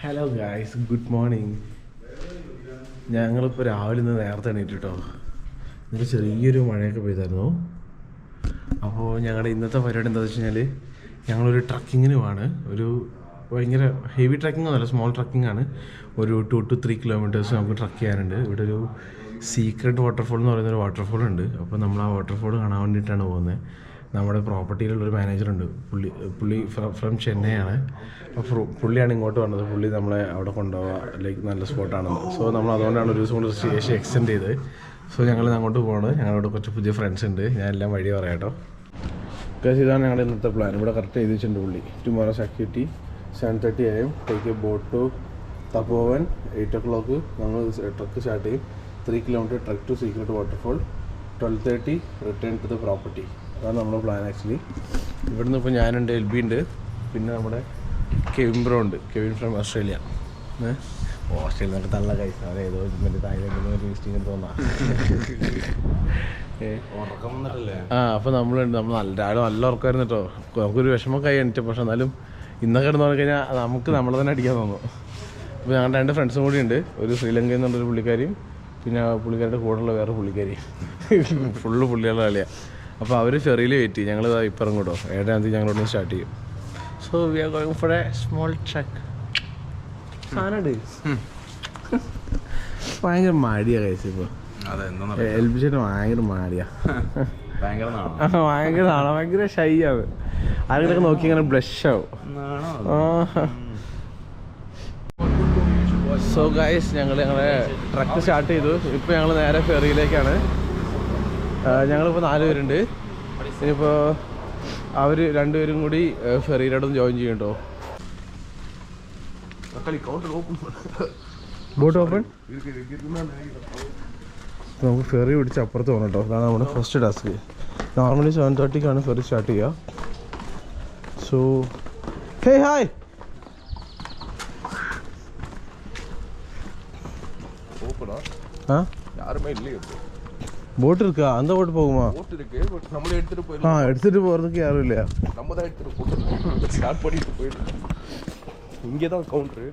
Hello guys, good morning. ഞങ്ങളിപ്പോൾ രാവിലെ നിന്ന് നേരത്തെ എണീറ്റ് കേട്ടോ. ഇന്നലെ ചെറിയൊരു മഴയൊക്കെ പെയ്തായിരുന്നു. അപ്പോൾ ഞങ്ങളുടെ ഇന്നത്തെ പരിപാടി എന്താണെന്ന് വെച്ച് കഴിഞ്ഞാൽ ഞങ്ങളൊരു ട്രക്കിങ്ങിന് പോവാണ്. ഒരു ഭയങ്കര ഹെവി ട്രക്കിംഗ് ഒന്നുമല്ല, സ്മോൾ ട്രക്കിംഗ് ആണ്. ഒരു 2 to 3 കിലോമീറ്റേഴ്സ് നമുക്ക് ട്രക്ക് ചെയ്യാനുണ്ട്. ഇവിടെ ഒരു സീക്രട്ട് വാട്ടർഫോൾ എന്ന് പറയുന്നൊരു വാട്ടർഫോൾ ഉണ്ട്. അപ്പോൾ നമ്മൾ ആ വാട്ടർഫോൾ കാണാൻ വേണ്ടിയിട്ടാണ് പോകുന്നത്. നമ്മുടെ പ്രോപ്പർട്ടിയിലുള്ളൊരു മാനേജറുണ്ട്, പുള്ളി ഫ്രം ചെന്നൈയാണ്. അപ്പോൾ പുള്ളിയാണ് ഇങ്ങോട്ട് വന്നത്. പുള്ളി നമ്മളെ അവിടെ കൊണ്ടുപോവുക, ലൈക്ക് നല്ല സ്പോട്ടാണെന്ന്. സോ നമ്മൾ അതുകൊണ്ടാണ് ഒരു ദിവസം കൂടി സ്റ്റേഷൻ എക്സ്റ്റെൻഡ് ചെയ്ത്. സോ ഞങ്ങൾ അങ്ങോട്ട് പോവാണ്. ഞങ്ങളോട് കുറച്ച് പുതിയ ഫ്രണ്ട്സ് ഉണ്ട്. ഞാൻ എല്ലാം വഴി പറയാം കേട്ടോ. ബിക്കോസ് ഇതാണ് ഞങ്ങളുടെ ഇന്നത്തെ പ്ലാൻ. ഇവിടെ കറക്റ്റ് എഴുതി വെച്ചിട്ടുണ്ട് പുള്ളി. Tomorrow's activity 7:30 AM. Take a boat to Tapovan. 8 o'clock നമ്മൾ ട്രക്ക് സ്റ്റാർട്ട് ചെയ്യും. 3 kilometer trek to secret waterfall. 12:30 return to the property. അതാണ് നമ്മുടെ പ്ലാൻ ആക്ച്വലി. ഇവിടുന്ന് ഇപ്പോൾ ഞാനുണ്ട്, എൽബി ഉണ്ട്, പിന്നെ നമ്മുടെ കെവിൻ ബ്രോ ഉണ്ട്. Kevin from Australia. ഓസ്ട്രേലിയ നമുക്ക് തള്ള കഴിച്ചു. അവിടെ ഏതോ മറ്റേ തായ്ലൻഡിൽ വിസിറ്റിംഗ് തോന്നാം. അപ്പോൾ നമ്മൾ രാവിലെ നല്ല ഉറക്കമായിരുന്നു കേട്ടോ. നമുക്കൊരു വിഷമം കൈ എണിച്ചു. പക്ഷെ എന്നാലും ഇന്നൊക്കെ കിടന്നു കഴിഞ്ഞാൽ നമുക്ക് നമ്മളെ തന്നെ അടിക്കാൻ തോന്നും. അപ്പോൾ ഞങ്ങളുടെ 2 ഫ്രണ്ട്സും കൂടി ഉണ്ട്. ഒരു ശ്രീലങ്കയിൽ നിന്നുള്ളൊരു പുള്ളിക്കാരിയും പിന്നെ പുള്ളിക്കാരുടെ കൂടെയുള്ള വേറെ പുള്ളിക്കാരിയും. ഫുള്ള് പുള്ളികളുടെ കളിയാണ്. അപ്പോൾ അവർ ഫെറിയിൽ വെയിറ്റ് ചെയ്യും. ഞങ്ങൾ ഇപ്പുറം കൂട്ടോ 7-ാം തീയതി ഞങ്ങളോട് സ്റ്റാർട്ട് ചെയ്യും. So we are going for A small truck. സാധനമുണ്ട്. ഭയങ്കര മാടിയാണ് കഴിച്ചു. ഇപ്പോൾ ഏൽപ്പിച്ചിട്ട് ഭയങ്കര മാടിയാ, ഭയങ്കര നാളെ ഭയങ്കര ഷൈ ആണ്. ആരെങ്കിലൊക്കെ നോക്കി ഇങ്ങനെ ബ്ലഷ് ആവും. സോ ഗൈസ്, ഞങ്ങളുടെ ട്രക്ക് സ്റ്റാർട്ട് ചെയ്തു. ഇപ്പോൾ ഞങ്ങൾ നേരെ ഫെറിയിലേക്കാണ്. ഞങ്ങളിപ്പോൾ 4 പേരുണ്ട്. ഇനിയിപ്പോൾ അവർ 2 പേരും കൂടി ഫെറിയിലോട്ടൊന്ന് ജോയിൻ ചെയ്യും കേട്ടോ. Boat open. നമുക്ക് ഫെറി പിടിച്ച് അപ്പുറത്ത് പോകണം കേട്ടോ. അതാണ് നമ്മുടെ first task. Normally 7:30 ferry start ചെയ്യുക. So hey hi. ஆ போட் இருக்கா? அந்த போட் போகுமா? போட் இருக்கு, பட் நம்மளே எடுத்துட்டு போயிடலாம். எடுத்துட்டு போறதுக்கு யாரும் இல்லையா? நம்ம தான் எடுத்துட்டு போறோம். ஸ்டார்ட் பண்ணிட்டு போயிடலாம். இங்கே தான் கவுண்டர்.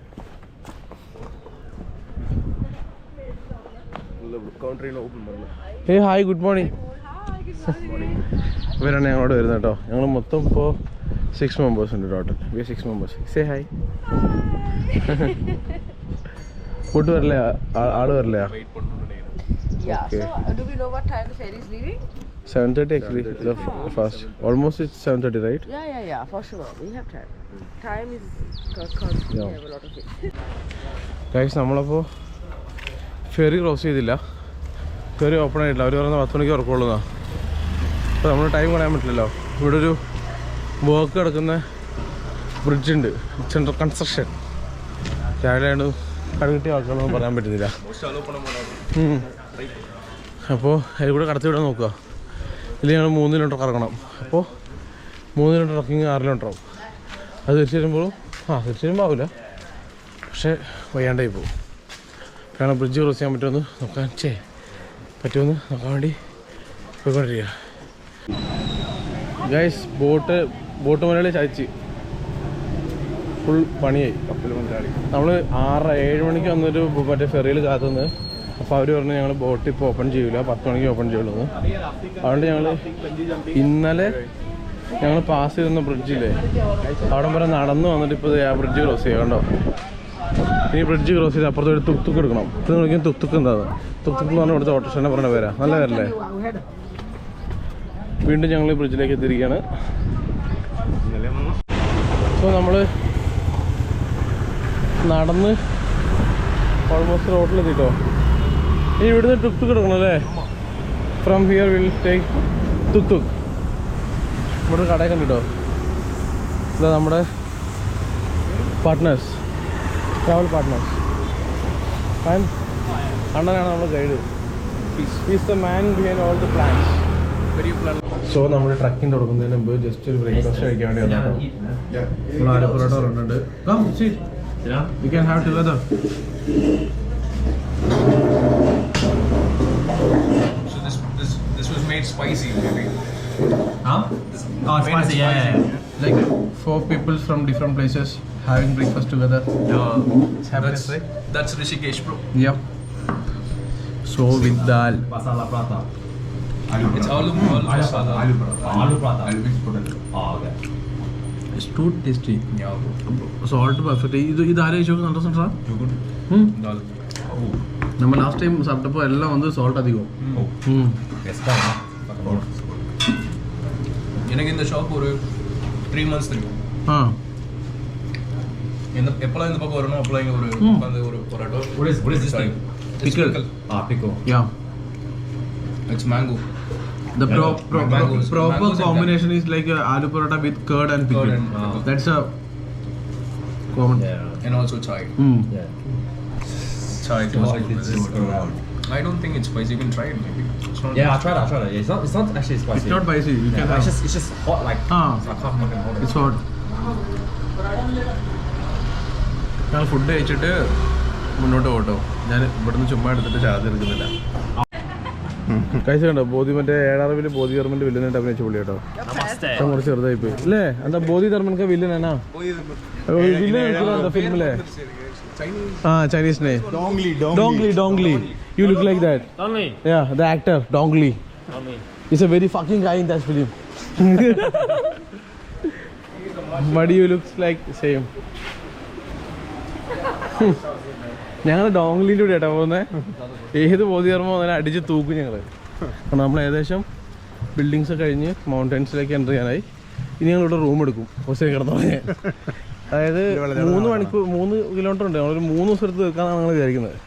இல்ல കൗണ്ടറിൽ ഓപ്പൺ பண்ணல. ഹേ ഹായ്, ഗുഡ് മോർണിംഗ്. ഇവരാണ് ഞങ്ങളോട് വരുന്നത് കേട്ടോ. ഞങ്ങൾ മൊത്തം ഇപ്പോൾ 6 members ഉണ്ട് total. 6 members. Say hi. Food വരില്ല, ആള് വരില്ല. Yeah, okay. So do we know what time the ferry is leaving? 7:30 actually, the fast. Almost it's 7:30, right? Yeah, for sure. We have time. Time is constant. We have a lot of it. Guys, നമ്മളപ്പോൾ ferry cross ചെയ്തില്ല. Ferry open ആയിട്ടില്ല. അവർ പറഞ്ഞാൽ 10 മണിക്ക് ഉറക്കമുള്ളതാണ്. അപ്പോൾ നമ്മൾ time കളയാൻ പറ്റില്ലല്ലോ. ഇവിടെ ഒരു വർക്ക് കിടക്കുന്ന ബ്രിഡ്ജുണ്ട്. It's under construction. രാവിലെയാണ് കടുകിട്ടിയ ആൾക്കാരൊന്നും പറയാൻ പറ്റുന്നില്ല. അപ്പോൾ അതിൽ കൂടെ കടത്തി വിടാൻ നോക്കുക. ഇല്ലെങ്കിൽ ഞങ്ങൾ 3 കിലോമീറ്റർ കറങ്ങണം. അപ്പോൾ 3 കിലോമീറ്റർ ട്രക്കിങ് 6 കിലോമീറ്റർ ആവും. അത് തിരിച്ചു വരുമ്പോഴും ആവില്ല, പക്ഷേ വയ്യാണ്ടായി പോകും. കാരണം ബ്രിഡ്ജ് ക്രോസ് ചെയ്യാൻ പറ്റുമെന്ന് പറ്റുമെന്ന് നോക്കാൻ വേണ്ടി പോയിക്കൊണ്ടിരിക്കുക. ഗൈസ്, ബോട്ട് മുതലാളി ചായച്ച് ഫുൾ പണിയായി. നമ്മൾ 6-7 മണിക്ക് വന്നൊരു മറ്റേ ഫെറിയിൽ കാത്തുനിന്ന്. അപ്പോൾ അവർ പറഞ്ഞു ഞങ്ങൾ ബോട്ട് ഇപ്പോൾ ഓപ്പൺ ചെയ്യില്ല, 10 മണിക്ക് ഓപ്പൺ ചെയ്യുള്ളൂ. അതുകൊണ്ട് ഞങ്ങൾ ഇന്നലെ ഞങ്ങൾ പാസ് ചെയ്തുന്ന ബ്രിഡ്ജില്ലേ, അവിടെ വരെ നടന്ന് വന്നിട്ട് ഇപ്പോൾ ആ ബ്രിഡ്ജ് ക്രോസ് ചെയ്യുക. കണ്ടോ, ഇനി ബ്രിഡ്ജ് ക്രോസ് ചെയ്ത് അപ്പുറത്ത് ഒരു തുക്തുക്ക് എടുക്കണം. ഇത് നോക്കിയാൽ തുക്തുക്ക് എന്താ? തുക്തുക്ക് എന്ന് പറഞ്ഞാൽ ഇവിടുത്തെ ഓട്ടോറിക്ഷനെ പറഞ്ഞ പേരാ. നല്ല പേരല്ലേ? വീണ്ടും ഞങ്ങൾ ഈ ബ്രിഡ്ജിലേക്ക് എത്തിയിരിക്കുകയാണ്. സോ നമ്മൾ നടന്ന് ഓൾമോസ്റ്റ് റോഡിലെത്തിട്ടോ. ഇനി ഇവിടുന്ന് ടുക്തുക്ക് എടുക്കണം അല്ലേ? From here will take tuktuk. ഇവിടെ ഒരു കടയൊക്കെ ഉണ്ട് കേട്ടോ. ഇതാ നമ്മുടെ പാർട്ട്നേഴ്സ്, ട്രാവൽ പാർട്ട്നേഴ്സ്. അണ്ണനാണ് നമ്മുടെ guide. Is the man behind all the plans. So നമ്മൾ ട്രക്കിംഗ് തുടങ്ങുന്നതിന് മുമ്പ് ജസ്റ്റ് ഒരു ബ്രേക്ക്ഫാസ്റ്റ് കഴിക്കാൻ വേണ്ടി വന്നോ. നമ്മൾ ആലപ്പുഴ പറഞ്ഞിട്ടുണ്ട്. You can have together. So this was made spicy, maybe. Huh? Oh, spicy, yeah. Like 4 people from different places having breakfast together. Happiness, right? That's Rishikesh, bro. Yep. So with dal. Masala prata. It's aloo masala. Aloo prata. Aloo mixed potato. Oh, okay. It's too tasty. Yeah, bro. Salt perfect. ഇത് ആരെ ചോദിച്ചു നല്ല സാ You good? Dal. നമ്മൾ last time സാപ്പിട്ടപ്പോൾ എല്ലാം വന്ന് salt അധികം. Best எனக்கு இந்த ஷாப் ஒரு 3 months தெரியும். எப்போலாம் இந்த பக்கம் வரணும் அப்போலாம் இங்கே ஒரு உட்காந்து ஒரு பொராட்டோ. What is this thing? Pickle. Pickle. Yeah. It's mango. The mangoes proper and combination is like aloo paratha with curd and pickle. Curd and pickle. That's a common. Yeah. And also chai. Yeah. Chai goes Like with this this. go around. I don't think it's spicy. You can try it maybe. It's not Yeah, I tried it. It's not actually spicy. It's not spicy. You Yeah, can but have. it's just hot like. Ah. So I can't fucking hold it. It's hot. ഞാൻ food കഴിച്ചിട്ട് മുന്നോട്ട് പോട്ടോ. ഞാൻ ഇവിടുന്ന് ചുമ്മാ എടുത്തിട്ട് charge എടുക്കുന്നില്ല. കഴിച്ച കണ്ടോ ബോധി മറ്റേ ഏഴാറവില് ബോധി ധർമ്മന്റെ വില്ലനായിട്ട് അഭിനയിച്ച പുള്ളി കേട്ടോ. ഞാൻ കുറച്ച് ചെറുതായി പോയി അല്ലേ. എന്താ ബോധി ധർമ്മൻ വില്ലൻ എന്നാ villain ഫിലിമിലെ Chinese name. Dongli. You look like that. Dongli. Yeah, the actor Dongli. He's a very fucking guy in that film. But you looks like same. ഞങ്ങൾ ഡോങ്ലിൻ്റെ കൂടെ ആയിട്ടാണ് പോകുന്നത്. ഏത് ബോധിധർമ്മം അങ്ങനെ അടിച്ച് തൂക്കും ഞങ്ങൾ. കാരണം നമ്മൾ ഏകദേശം ബിൽഡിങ്സ് കഴിഞ്ഞ് മൗണ്ടൻസിലേക്ക് എൻ്റർ ചെയ്യാനായി. ഇനി ഞങ്ങളിവിടെ റൂം എടുക്കും ഹോസ്റ്റലിൽ കിടന്നുറങ്ങാൻ. അതായത് 3 കിലോമീറ്റർ ഉണ്ട്. ഞങ്ങളൊരു 3 ദിവസം എടുത്ത് തീർക്കാന്നാണ് ഞങ്ങൾ വിചാരിക്കുന്നത്.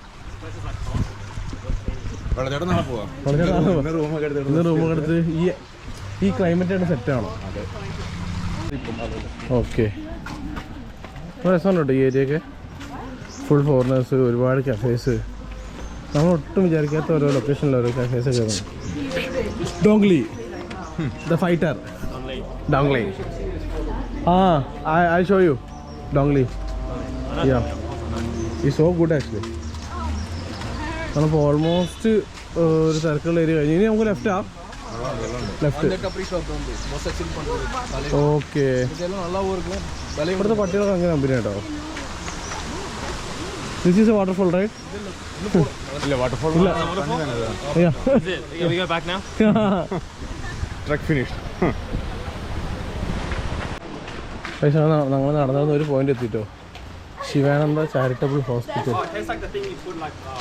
ഇന്ന് റൂമൊക്കെ എടുത്ത് ഈ ക്ലൈമറ്റായിട്ട് സെറ്റാണോ? ഓക്കെ, രസമുണ്ട് കേട്ടോ ഈ ഏരിയയൊക്കെ. ഫുൾ ഫോറിനേഴ്സ്, ഒരുപാട് കഫേസ്. നമ്മൾ ഒട്ടും വിചാരിക്കാത്ത ഓരോ ലൊക്കേഷനിൽ ഓരോ കഫേസൊക്കെ ആണ്. Dongli the fighter. Dongli. I show you Dongli. Yeah, it's so good actually. നമ്മളിപ്പോൾ ഓൾമോസ്റ്റ് ഒരു സർക്കിൾ ഏരിയ കഴിഞ്ഞ് ഇനി നമുക്ക് ലെഫ്റ്റാ. ഓക്കെ, ഇവിടുത്തെ പട്ടികളൊക്കെ അങ്ങനെ കമ്പനി കേട്ടോ. This is a waterfall right? ഇല്ല വാട്ടർഫോൾ ഇല്ല. We go back now. Trek finish. പക്ഷേ ഞങ്ങൾ നടന്ന ഒരു പോയിന്റ് എത്തിയിട്ടോ. Sivananda charitable hospital.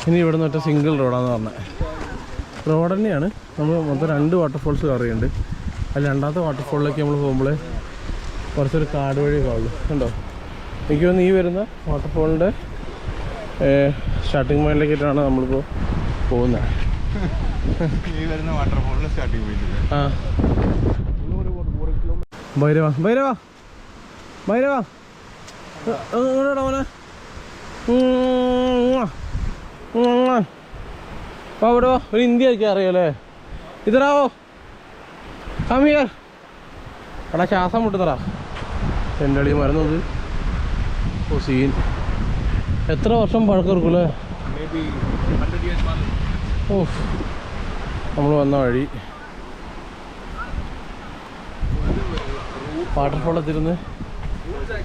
ഇനി ഇവിടെ നിന്ന് ഒറ്റ സിംഗിൾ റോഡാന്ന് പറഞ്ഞത്. റോഡ് തന്നെയാണ്. നമ്മൾ മൊത്തം 2 വാട്ടർഫോൾസ് കവർ ചെയ്യുന്നുണ്ട്. അതിൽ രണ്ടാമത്തെ വാട്ടർഫോളിലേക്ക് നമ്മൾ പോകുമ്പോൾ കുറച്ചൊരു കാട് വഴി കാണുള്ളൂ. കണ്ടോ? എനിക്ക് തോന്നുന്നു ഈ വരുന്ന വാട്ടർഫോളിൻ്റെ സ്റ്റാർട്ടിങ് പോയിന്റിലേക്കായിട്ടാണ് നമ്മളിപ്പോൾ പോകുന്നത്. ആ ഭൈരവ മോനെ അവിടെ ഒരു ഹിന്ദി ആയിരിക്കും അറിയാലേ. ഇതറാവോ കമ്മിയർ എടാ ശ്വാസം മുട്ടുന്നറാ. എൻ്റെ അടി മരുന്നത്. ഓ സീൻ. എത്ര വർഷം പഴക്കർക്കൂല്ലേ? ഓ, നമ്മൾ വന്ന വഴി വാട്ടർഫോളെത്തിരുന്ന്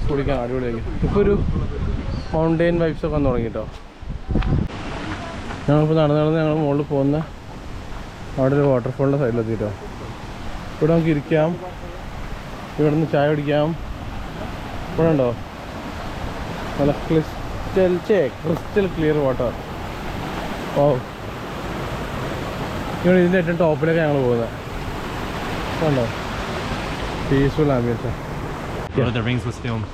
കുടിക്കാൻ അടിപൊളിയായിരിക്കും. ഇപ്പോൾ ഒരു മൗണ്ടെയിൻ വൈബ്സൊക്കെ വന്ന് തുടങ്ങി കേട്ടോ. ഞങ്ങളിപ്പോൾ നടന്ന് ഞങ്ങൾ മുകളിൽ പോകുന്ന അവിടെ ഒരു വാട്ടർഫോളിൻ്റെ സൈഡിലെത്തിയിട്ടോ. ഇവിടെ നമുക്ക് ഇരിക്കാം, ഇവിടെ നിന്ന് ചായ കുടിക്കാം. ഇവിടെ ഉണ്ടോ നല്ല ക്രിസ്റ്റൽ ക്ലിയർ വാട്ടർ. ഓ, ഇവിടെ ഇതിൻ്റെ ഏറ്റവും ടോപ്പിലേക്ക് ഞങ്ങൾ പോകുന്നത്. ഉണ്ടോ peaceful ambience. Lord of the Rings was filmed.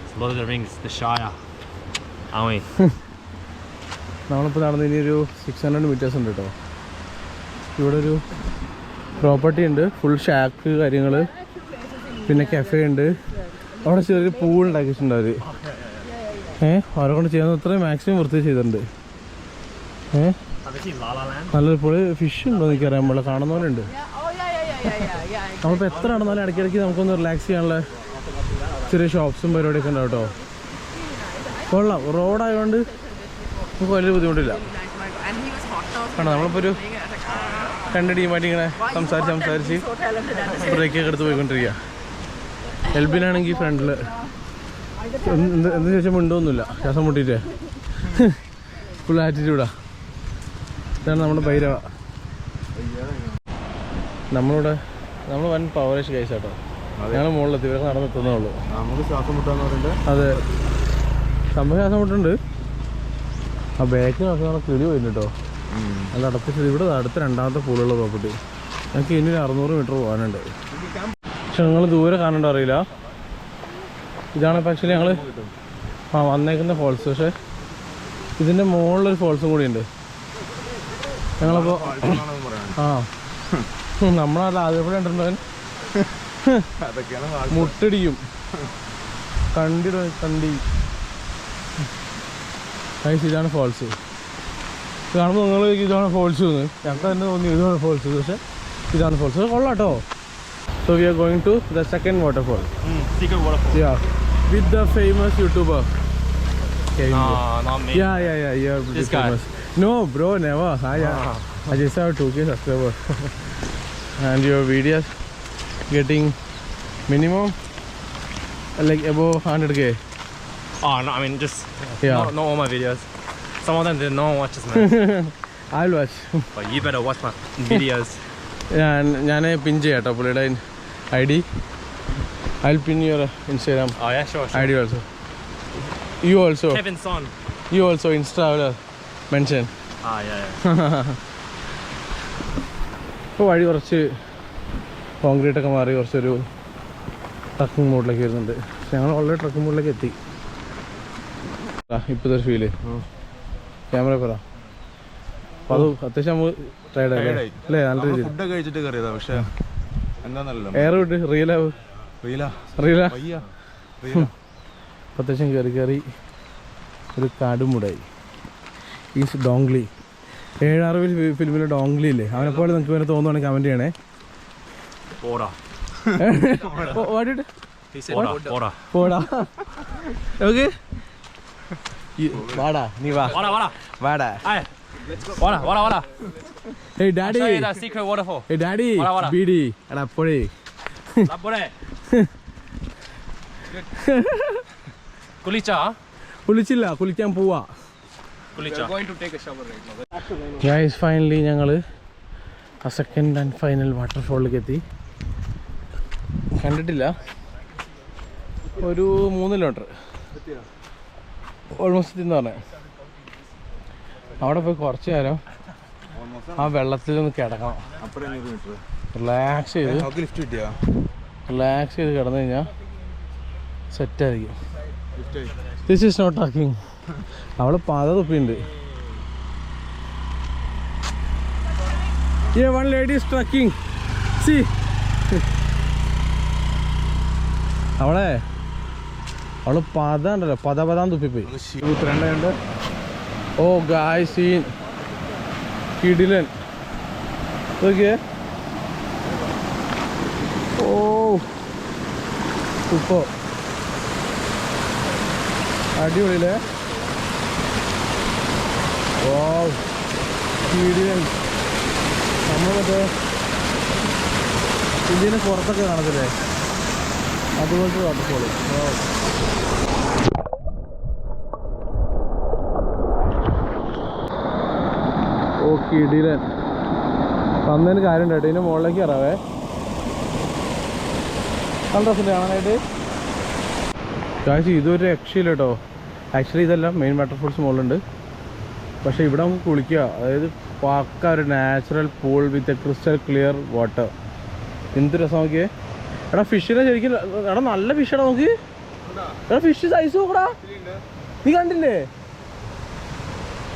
It's Lord of the Rings, The Shire, aren't we? നമ്മളിപ്പോൾ നടന്ന് ഇനിയൊരു 600 മീറ്റേഴ്സ് ഉണ്ട് കേട്ടോ. ഇവിടെ ഒരു പ്രോപ്പർട്ടി ഉണ്ട്, ഫുൾ ഷാക്ക് കാര്യങ്ങൾ, പിന്നെ കഫേ ഉണ്ട്. അവിടെ ചെറിയൊരു പൂൾ ഉണ്ടാക്കിയിട്ടുണ്ട് അവർ. അവരെ കൊണ്ട് ചെയ്യുന്നത് ഇത്രയും മാക്സിമം വൃത്തി ചെയ്തിട്ടുണ്ട്. നല്ലൊരു പൊളി ഫിഷ് ഉണ്ടോ എനിക്കറിയാം, നമ്മളെ കാണുന്ന പോലെ ഉണ്ട്. നമ്മളിപ്പോൾ എത്ര നടന്നാലും ഇടയ്ക്കിടയ്ക്ക് നമുക്കൊന്ന് റിലാക്സ് ചെയ്യാനുള്ള ചെറിയ ഷോപ്സും പരിപാടിയൊക്കെ ഉണ്ടാവും കേട്ടോ. കൊള്ളാം. റോഡായതുകൊണ്ട് നമുക്ക് വലിയ ബുദ്ധിമുട്ടില്ല. കാരണം നമ്മളിപ്പോൾ ഒരു 2 ടീമായിട്ട് ഇങ്ങനെ സംസാരിച്ച് ബ്രേക്കൊക്കെ എടുത്ത് പോയിക്കൊണ്ടിരിക്കുക. എൽബിനാണെങ്കിൽ ഫ്രണ്ടിൽ എന്താ ചോദിച്ചാൽ മിണ്ടൊന്നുമില്ല, ശ്വാസം മുട്ടിയിട്ട് ഫുൾ ആറ്റിറ്റ്യൂഡാ. ഇതാണ് നമ്മുടെ ഭൈരവ. നമ്മൾ വൻ പവറേഷ് കേസ് കേട്ടോ. ഞങ്ങൾ മുകളിലെത്തി, ഇവരൊക്കെ നടന്നെത്തുന്നേ ഉള്ളൂ. നമുക്ക് ശ്വാസം മുട്ടാന്ന് പറയുന്നത്. അതെ, സംഭവം ശ്വാസം മുട്ടുണ്ട്. ആ ബാക്കിൽ നോക്കി കിളി പോയിരുന്നു കേട്ടോ. അത് അടപ്പിച്ചത് ഇവിടെ അടുത്ത രണ്ടാമത്തെ പൂളുള്ള പ്രോപ്പർട്ടി. ഞങ്ങൾക്ക് ഇനി 600 മീറ്റർ പോകാനുണ്ട്. പക്ഷെ നിങ്ങൾ ദൂരെ കാണണ്ട അറിയില്ല. ഇതാണ് ഇപ്പം ആക്ച്വലി ഞങ്ങൾ വന്നേക്കുന്ന ഫോൾസ്. പക്ഷേ ഇതിൻ്റെ മുകളിലൊരു ഫോൾസും കൂടി ഉണ്ട്. ഞങ്ങളപ്പോൾ നമ്മളത് ആദ്യപ്പോഴേ കണ്ടിട്ടുണ്ടവൻ മുട്ടടിക്കും. കണ്ടി ഇതാണ് ഫോൾസ്. കാണുമ്പോൾ നിങ്ങൾ ഇതാണ് ഫോൾസ് എന്ന് ഞങ്ങൾക്ക് തന്നെ തോന്നി ഇതാണ് ഫോൾസ്. പക്ഷേ ഇതാണ് ഫോൾസ്. കൊള്ളാം കേട്ടോ. So we are going to the second waterfall. Secret waterfall. Yeah, with the famous YouTuber. No, not me. Yeah. You're This guy. famous. No, bro, never. I just have 2K subscribers. And your videos getting minimum like above 100K. Oh no, I mean just Yeah. not all my videos. Some of them no one watches, man. I'll watch. But you better watch my videos. ഞാൻ പിൻ ചെയ്യാം കേട്ടോ പുള്ളിയുടെ ID. I'll pin your Instagram Oh yeah, sure. ID also. You also. Kevin Son. You also Insta mention. Yeah. ഇപ്പോൾ വഴി കുറച്ച് concrete ഒക്കെ മാറി കുറച്ചൊരു ട്രക്കിംഗ് മോഡിലേക്ക് വരുന്നുണ്ട്. ഞങ്ങൾ ഓൾറെഡി ട്രക്കിംഗ് മോഡിലേക്ക് എത്തി. ഇപ്പോഴത്തെ ഒരു ഫീല് ക്യാമറ പറ. അപ്പോൾ അത് അത്യാവശ്യം നമ്മൾ ടയർഡ് ആയി അല്ലേ? നല്ല രീതിയിൽ ഫുഡൊക്കെ കഴിച്ചിട്ട് കയറിയതാ. പക്ഷെ എന്താന്നല്ലോ എയർ വിട്ട് റീലാവ് റീല അത്യാവശ്യം കയറി ഒരു കാടുമുടായി. ഈ ഡോങ്ലി 7-6 ഫിലിമിലെ ഡോങ്ലി ഇല്ലേ, അവനെപ്പോലെ നിങ്ങൾക്ക് വേറെ തോന്നുവാണെങ്കിൽ കമൻറ്റ് ചെയ്യണേ. Order. He said order. പോടാ. ഓക്കെ വാടാ, നീ വാ വാടാ. Hey. Order. Hey daddy. Show you the secret waterfall. Hey daddy. വാടാ. ബീഡി എടാ പോടേ. Labore. Kulicha. കുളിച്ചില്ല, കുളിക്കാൻ പോവാ. Kulicha. Going to take a shower right now. Guys finally ഞങ്ങൾ ആ സെക്കൻഡ് ആൻഡ് ഫൈനൽ വാട്ടർഫോളിലേക്ക് എത്തി. കണ്ടിട്ടില്ല, ഒരു 3 കിലോമീറ്റർ ഓൾമോസ്റ്റ് എന്ന് പറഞ്ഞാൽ. അവിടെ പോയി കുറച്ച് നേരം ആ വെള്ളത്തിലൊന്ന് കിടക്കണം. റിലാക്സ് ചെയ്ത് കിടന്നു കഴിഞ്ഞാൽ സെറ്റായിരിക്കും. This is not trekking. അവിടെ പാത തൊപ്പിയുണ്ട്. Yeah, one lady is trekking. See. അവള് പാത ഉണ്ടല്ലോ, പതാൻ തുപ്പിപ്പോയി. ഓ ഗായ് സീൻ കിടിലൻ. നോക്കിയേ. ഓ സൂപ്പർ, അടിപൊളിയില്ലേ? ഓ കിടിലൻ. നമ്മൾ മറ്റേ ഇന്ത്യന് പുറത്തൊക്കെ കാണത്തില്ലേ, അതുപോലത്തെ വാട്ടർഫോള്. ഓ കിടിലൻ. വന്നതിന് കാര്യം കേട്ടോ, ഇതിൻ്റെ മുകളിലേക്ക് കയറാവേ. നല്ല രസമുണ്ട് കാണാനായിട്ട്. കാശ് ഇതൊരു രക്ഷയില്ല കേട്ടോ. ആക്ച്വലി ഇതെല്ലാം മെയിൻ വാട്ടർഫോൾസ് മുകളിലുണ്ട്. പക്ഷേ ഇവിടെ നമുക്ക് കുളിക്കുക, അതായത് പക്ക ഒരു natural pool with a crystal clear water. എന്ത് രസം നോക്കിയേ. എടാ ഫിഷിനെ ശരിക്കും, എടാ നല്ല ഫിഷാടാ നോക്കി. എടാ ഫിഷ് സൈസ് നോക്കടാ. നീ കണ്ടില്ലേ?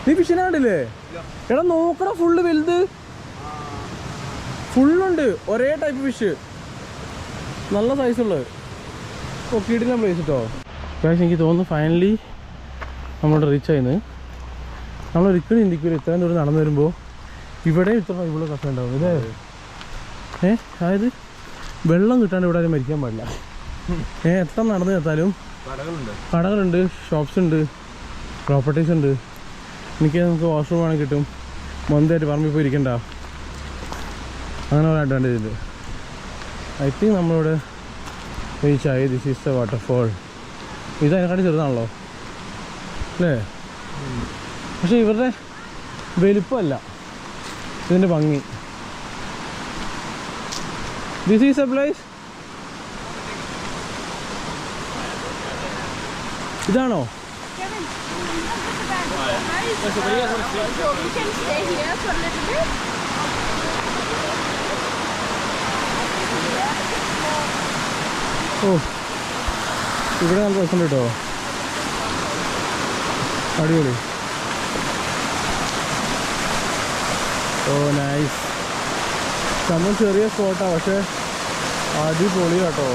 നീ ഫിഷിനെ കണ്ടില്ലേ? എടാ നോക്കടാ, ഫുള്ള് വലുത് ഫുള്ളുണ്ട്. ഒരേ ടൈപ്പ് ഫിഷ്, നല്ല സൈസുള്ളത്. നോക്കിയിട്ടില്ല പ്ലേസ് കേട്ടോ. പക്ഷേ എനിക്ക് തോന്നുന്നു ഫൈനലി നമ്മൾ റീച്ച് ആയിന്ന്. നമ്മളൊരിക്കലും ചിന്തിക്കില്ല ഇത്രയും ദൂരം നടന്നു വരുമ്പോൾ ഇവിടെ ഇത്ര ഇവിടെ കഫേ ഉണ്ടാവും ഇല്ലേ? അതായത് വെള്ളം കിട്ടാണ്ട് ഇവിടെ ആരും മരിക്കാൻ പാടില്ല. എത്ര നടന്നു ചേർത്താലും കടകളുണ്ട്, ഷോപ്സ് ഉണ്ട്, പ്രോപ്പർട്ടീസ് ഉണ്ട്. എനിക്ക് നമുക്ക് വാഷ്റൂം വേണമെങ്കിൽ കിട്ടും, മൊന്തമായിട്ട് പറമ്പിൽ പോയി ഇരിക്കണ്ട, അങ്ങനെ ഒരു അഡ്വാൻറ്റേജ് ഉണ്ട്. ഐ തിങ്ക് നമ്മളിവിടെ റീച്ചായി. ദിസ് ഈസ് ദ വാട്ടർഫോൾ ഇത് അതിനെക്കാട്ടി ചെറുതാണല്ലോ അല്ലേ? പക്ഷെ ഇവരുടെ വലിപ്പമല്ല ഇതിൻ്റെ ഭംഗി. This is A place. ഇതാണോ? You can stay here for a little bit. ഓ ഇവിടെ നല്ല രസമുണ്ട് കേട്ടോ, അടിപൊളി. ഓ നൈസ്. സംഭവം ചെറിയ സ്പോട്ടാണ് പക്ഷെ അടിപൊളി കേട്ടോ.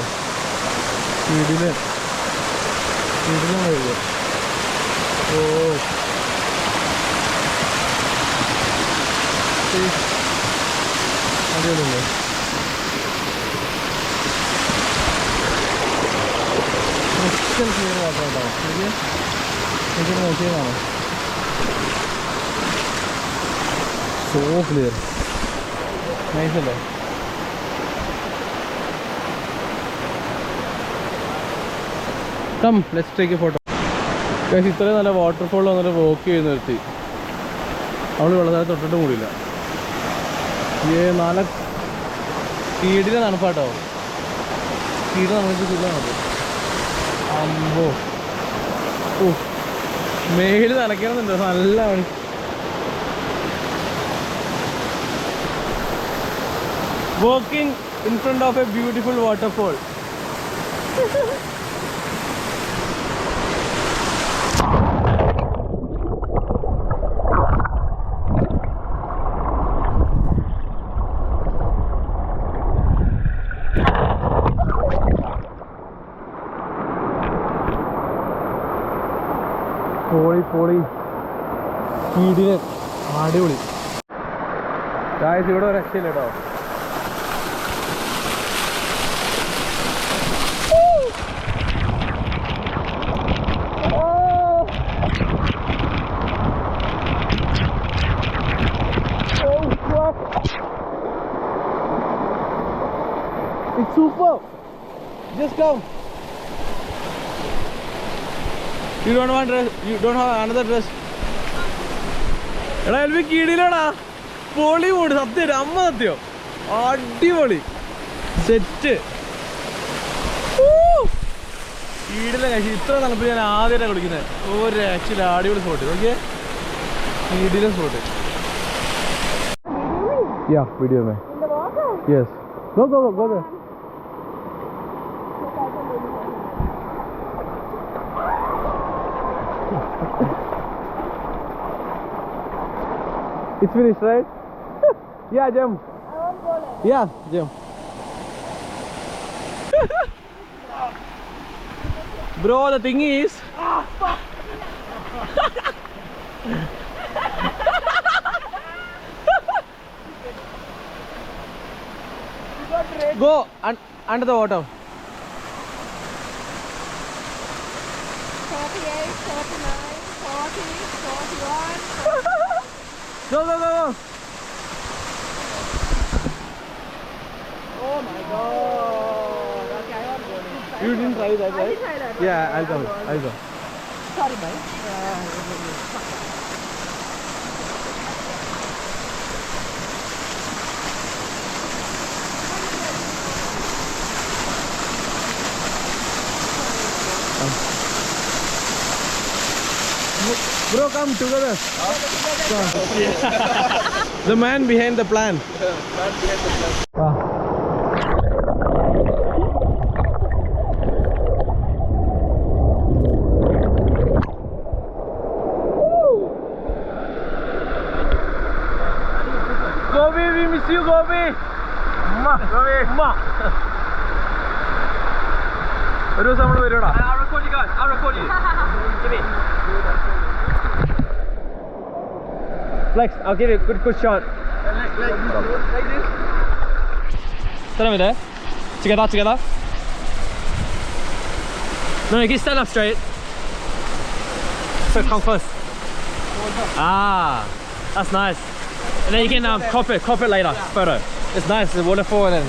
വീടിന് വീടിന് ഓ അടിപൊളിയല്ലേ? ക്രിസ്റ്റൽ ക്ലിയർ വാട്ടർ കേട്ടോ. എനിക്ക് നോക്കിയതാണ്. സോ ക്ലിയർ, നൈസ് അല്ലേ? Come let's take a photo. ഇത്രയും നല്ല വാട്ടർഫോൾ വന്നിട്ട് വോക്ക് ചെയ്ത് നിർത്തി. അവൾ വെള്ളത്തിൽ തൊട്ടിട്ട് കൂടിയില്ല. നല്ല കീടിലെ തണുപ്പാട്ടോ. കീട് നമുക്ക് സുഖമാണ്. അമ്പോ ഓ മേല് നനയ്ക്കണമെന്നുണ്ടോ? നല്ല പണി. Walking in front of a beautiful waterfall. പൊളി കീടിന് അടിപൊളി. ഇവിടെ ഒരു രക്ഷയില്ല കേട്ടോ. It's super. Just come. You don't want dress? You don't have another dress? എടാ എൽവി കീടിയിലാടാ. പൊളി മൂട്. സത്യം അമ്മ സത്യം അടിപൊളി സെറ്റ്. കീടിലെ കഴിച്ച് ഇത്ര തണുപ്പ് ഞാൻ ആദ്യമായിട്ടാണ് കുടിക്കുന്നത്. ഒരു ആക്ച്വലി അടിപൊളി സ്പോട്ട്. ഓക്കെ കീടിലെ സ്പോട്ട്. യാ വീഡിയോ മേ. Yes go go go go. It's finished, right? Yeah, jump. I won't go like. Yeah, jump. Bro, the thing is. Go under the water. 48, 49, 40, 41. Go, go, go, go. Oh my god. Okay, I won't go there. You didn't try that, I right? will try that. Yeah, I'll come. I'll go. Sorry, bye. Bro, come together. The man behind the plan. Gobi, we miss you, Gobi. Gobi. ഒരു ദിവസം നമ്മൾ വരുവാടാ. I'll record you guys. I'll record you. Give me. Flex, I'll give you a good shot. Like this. Stand over there. Together. No, you can stand up straight. So come close. Ah, that's nice. And then you can crop it later. Photo. It's nice. The waterfall and then.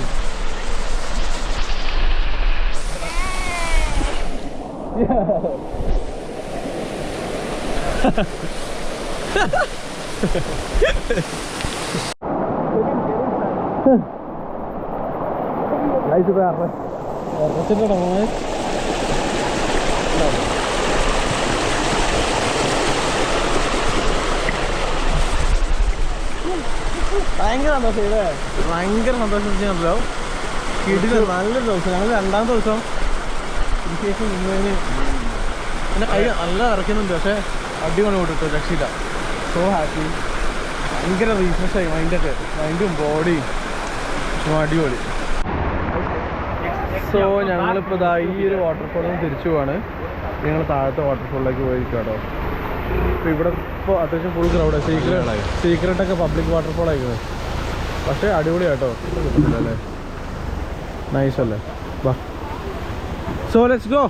ഭയങ്കര സന്തോഷം ഇല്ലേ? ഭയങ്കര സന്തോഷിച്ചല്ലോ. കിടില നല്ലൊരു ദിവസം. ഞങ്ങൾ രണ്ടാമത്തെ ദിവസം വിശേഷം നിന്നതിന് എൻ്റെ കൈ നല്ല ഇറക്കുന്നുണ്ട്. പക്ഷേ അടിപൊളി കൊണ്ടിട്ടു, രക്ഷയില്ല. So happy. ഭയങ്കര റീഫ്രഷായി മൈൻഡൊക്കെ, മൈൻഡും ബോഡിയും അടിപൊളി. സോ ഞങ്ങളിപ്പോൾ ഇതാ ഈ ഒരു വാട്ടർഫോളിൽ നിന്ന് തിരിച്ചു പോവാണ്. ഞങ്ങൾ താഴത്തെ വാട്ടർഫോളിലേക്ക് പോയിരിക്കും കേട്ടോ. ഇപ്പോൾ ഇവിടെ ഇപ്പോൾ അത്യാവശ്യം ഫുൾ ക്രൗഡാണ്. സീക്രട്ടൊക്കെ പബ്ലിക് വാട്ടർഫോൾ ആയിരിക്കുന്നത്. പക്ഷേ അടിപൊളിയാട്ടോ. കിട്ടുന്നില്ല അല്ലേ? നൈസ് അല്ലേ? വാ. So let's go.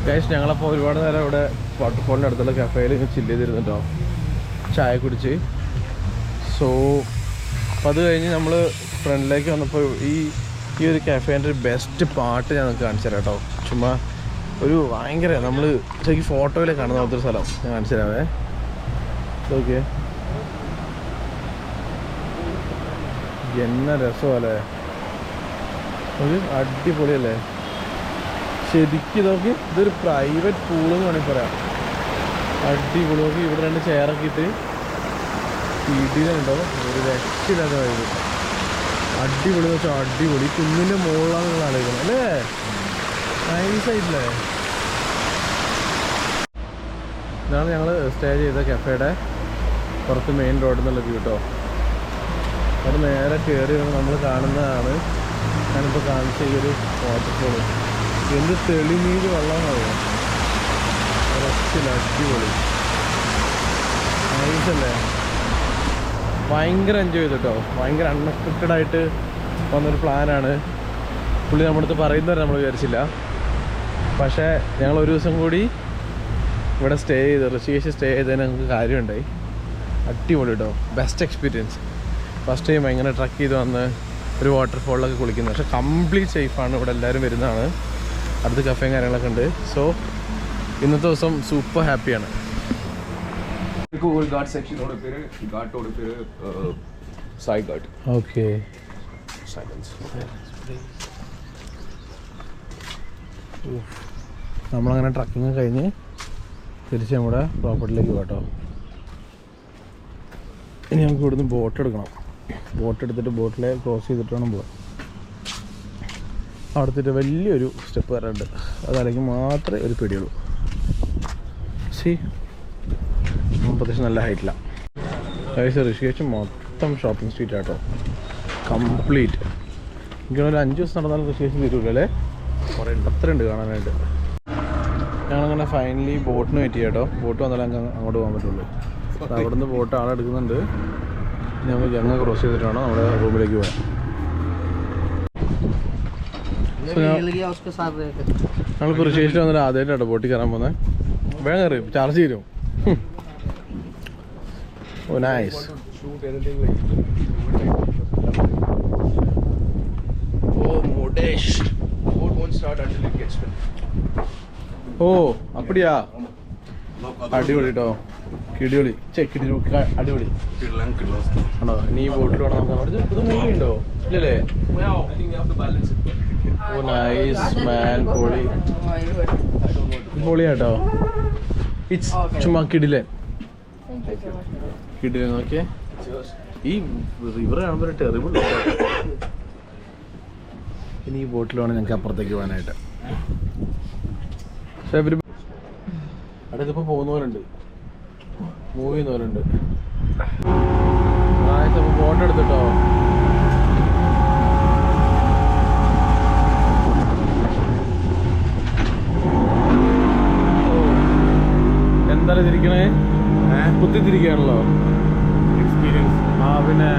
ഗൈസ് ഞങ്ങളപ്പോൾ ഒരുപാട് നേരം ഇവിടെ വാട്ടർഫോളിൻ്റെ അടുത്തുള്ള കഫേയിൽ ചില്ല് ചെയ്തിരുന്നുണ്ടോ, ചായ കുടിച്ച്. സോ അപ്പോൾ അത് കഴിഞ്ഞ് നമ്മൾ ഫ്രണ്ടിലേക്ക് വന്നപ്പോൾ ഈ ഒരു കഫേൻ്റെ ഒരു ബെസ്റ്റ് പാട്ട് ഞാൻ നിങ്ങൾക്ക് കാണിച്ചു തരാം കേട്ടോ. ചുമ്മാ ഒരു ഭയങ്കര നമ്മൾ ശരിക്കും ഫോട്ടോയിൽ കാണുന്ന പോലത്തെ ഒരു സ്ഥലം ഞാൻ കാണിച്ചു തരാമേ. ഓക്കെ, എന്ന രസമല്ലേ, ഒരു അടിപൊളിയല്ലേ ശരിക്കും. നോക്കി, ഇതൊരു പ്രൈവറ്റ് പൂളെന്ന് വേണമെങ്കിൽ പറയാം. അടിപൊളി. നോക്കി ഇവിടെ 2 ചെയറൊക്കെ ഇട്ട് വീട്ടിലുണ്ടോ, ഒരു രക്ഷയില്ലാത്ത വൈബ്. അടിപൊളി എന്ന് വെച്ചാൽ അടിപൊളി. കുന്നിൻ്റെ മുകളിലാണ് നിങ്ങൾ ആലോചിക്കുന്നത് അല്ലേ? നൈസായിട്ടില്ലേ? ഇതാണ് ഞങ്ങൾ സ്റ്റേ ചെയ്ത കഫേയുടെ പുറത്ത് മെയിൻ റോഡിൽ നിന്നുള്ള വ്യൂ കേട്ടോ. അത് നേരെ കയറി നമ്മൾ കാണുന്നതാണ് ഞാനിപ്പോൾ കാണിച്ച ഈ ഒരു വാട്ടർഫോള്. എന്ത് തെളിനീര് വെള്ളമെന്നറിയാം. രക്ഷയില്ല, അടിപൊളി. നൈസല്ലേ? ഭയങ്കര എൻജോയ് ചെയ്തു കേട്ടോ. ഭയങ്കര അൺഎക്സ്പെക്റ്റഡ് ആയിട്ട് വന്നൊരു പ്ലാനാണ്. പുള്ളി നമ്മുടെ അടുത്ത് പറയുന്നവരെ നമ്മൾ വിചാരിച്ചില്ല. പക്ഷേ ഞങ്ങൾ ഒരു ദിവസം കൂടി ഇവിടെ സ്റ്റേ ചെയ്ത് ഋഷികേശ് സ്റ്റേ ചെയ്തതിന് ഞങ്ങൾക്ക് കാര്യമുണ്ടായി. അടിപൊളി കേട്ടോ, ബെസ്റ്റ് എക്സ്പീരിയൻസ്. ഫസ്റ്റ് ടൈം ഇങ്ങനെ ട്രക്ക് ചെയ്ത് വന്ന് ഒരു വാട്ടർഫോളിലൊക്കെ കുളിക്കുന്നത്. പക്ഷേ കംപ്ലീറ്റ് സേഫാണ്. ഇവിടെ എല്ലാവരും വരുന്നതാണ്. അടുത്ത് കഫേയും കാര്യങ്ങളൊക്കെ ഉണ്ട്. സോ ഇന്നത്തെ ദിവസം സൂപ്പർ ഹാപ്പിയാണ്. ഘാട്ട് സെക്ഷനോട് പേര് ഘാട്ടോട് പേര് സായ് ഘാട്ട്. ഓക്കെ, നമ്മളങ്ങനെ ട്രക്കിങ് കഴിഞ്ഞ് തിരിച്ച് നമ്മുടെ പ്രോപ്പർട്ടിയിലേക്ക് പോകാം. ഇനി നമുക്ക് ഇവിടുന്ന് ബോട്ട് എടുക്കണം. ബോട്ട് എടുത്തിട്ട് ബോട്ടിലെ ക്രോസ് ചെയ്തിട്ട് വേണം പോകാൻ. അവിടുത്തെ വലിയൊരു സ്റ്റെപ്പ് വരാനുണ്ട്. അതല്ലെങ്കിൽ മാത്രമേ ഒരു പിടിയുള്ളൂ. പ്രത്യേകിച്ച് നല്ല ഹൈറ്റിലാണ്. അതായത് ഋഷികേശ് മൊത്തം ഷോപ്പിംഗ് സ്ട്രീറ്റ് ആട്ടോ, കംപ്ലീറ്റ്. എനിക്കൊരു 5 ദിവസം നടന്നാലും ഋഷികേശ് തീരുമല്ലോ അല്ലേ? കുറേ അത്രയുണ്ട് കാണാനായിട്ട്. ഞങ്ങളങ്ങനെ ഫൈനലി ബോട്ടിന് വെയിറ്റ് ചെയ്യാം കേട്ടോ. ബോട്ട് വന്നാലേ ഞങ്ങൾക്ക് അങ്ങോട്ട് പോകാൻ പറ്റുള്ളൂ. അവിടെ നിന്ന് ബോട്ട് ആളെടുക്കുന്നുണ്ട്. ഞങ്ങൾ ജങ്ങ ക്രോസ് ചെയ്തിട്ട് വേണം നമ്മുടെ റൂമിലേക്ക് പോകാൻ. ഞങ്ങളിപ്പോൾ ഋഷികേശിൽ വന്നിട്ട് ആദ്യമായിട്ടാണ് ബോട്ടിൽ കയറാൻ പോകുന്നത്. വേഗം കയറി, ചാർജ് തരും. ഓ നൈസ്. ഓ അപ്പടിയാ, അടിപൊളി കേട്ടോ, കിടിപൊളി. അടിപൊളി ആണോ? ഇനി ഈ ബോട്ടിൽ വേണം നോക്കാൻ. ഇത് മൂവി ഉണ്ടോ ഇല്ലല്ലേ? ഓ നൈസ് മാൻ, പൊളി പൊളിയാട്ടോ. ഇറ്റ്സ് ചുമ്മാ കിടിലൻ കിടിലൻ. നോക്കിയേ, ഈ റിവർ കാണുമ്പോൾ ടെറിബിൾ. ഇനി ഈ ബോട്ടിൽ വേണം ഞങ്ങൾക്ക് അപ്പുറത്തേക്ക് പോകാനായിട്ട്. പക്ഷെ ഇവർ അടുത്തിപ്പോൾ പോകുന്നവരുണ്ട്, മൂവ് ചെയ്യുന്നവരുണ്ട്. അപ്പോൾ ബോട്ട് എടുത്തിട്ടോ. തിരിക്കണേ കുത്തി തിരിക്കുകയാണല്ലോ എക്സ്പീരിയൻസ്. ആ പിന്നെ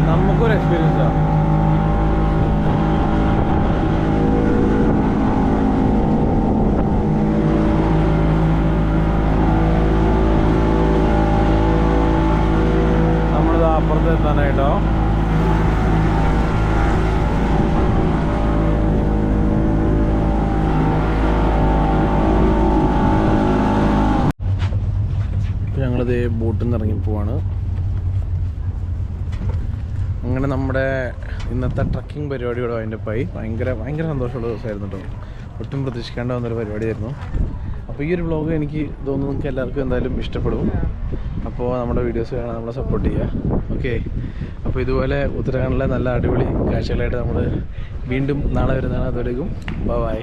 നമുക്കൊരു എക്സ്പീരിയൻസാ. നമ്മളിത് അപ്പുറത്ത് എത്താനായിട്ടോ. ഞങ്ങളിത് ബോട്ടിൽ നിന്ന് ഇറങ്ങി പോവാണ്. അങ്ങനെ നമ്മുടെ ഇന്നത്തെ ട്രക്കിംഗ് പരിപാടിയോടെ അതിൻ്റെ പോയി ഭയങ്കര സന്തോഷമുള്ള ദിവസമായിരുന്നു കേട്ടോ. ഒട്ടും പ്രതീക്ഷിക്കാണ്ട് വന്നൊരു പരിപാടിയായിരുന്നു. അപ്പോൾ ഈ ഒരു വ്ളോഗ് എനിക്ക് തോന്നുന്നു നിങ്ങൾക്ക് എല്ലാവർക്കും എന്തായാലും ഇഷ്ടപ്പെടും. അപ്പോൾ നമ്മുടെ വീഡിയോസ് കാണാൻ നമ്മളെ സപ്പോർട്ട് ചെയ്യുക. ഓക്കെ, അപ്പോൾ ഇതുപോലെ ഉത്തരാഖണ്ഡിലെ നല്ല അടിപൊളി കാഴ്ചകളായിട്ട് നമ്മൾ വീണ്ടും നാളെ വരുന്നതാണ്. അതുവരേക്കും ബൈ.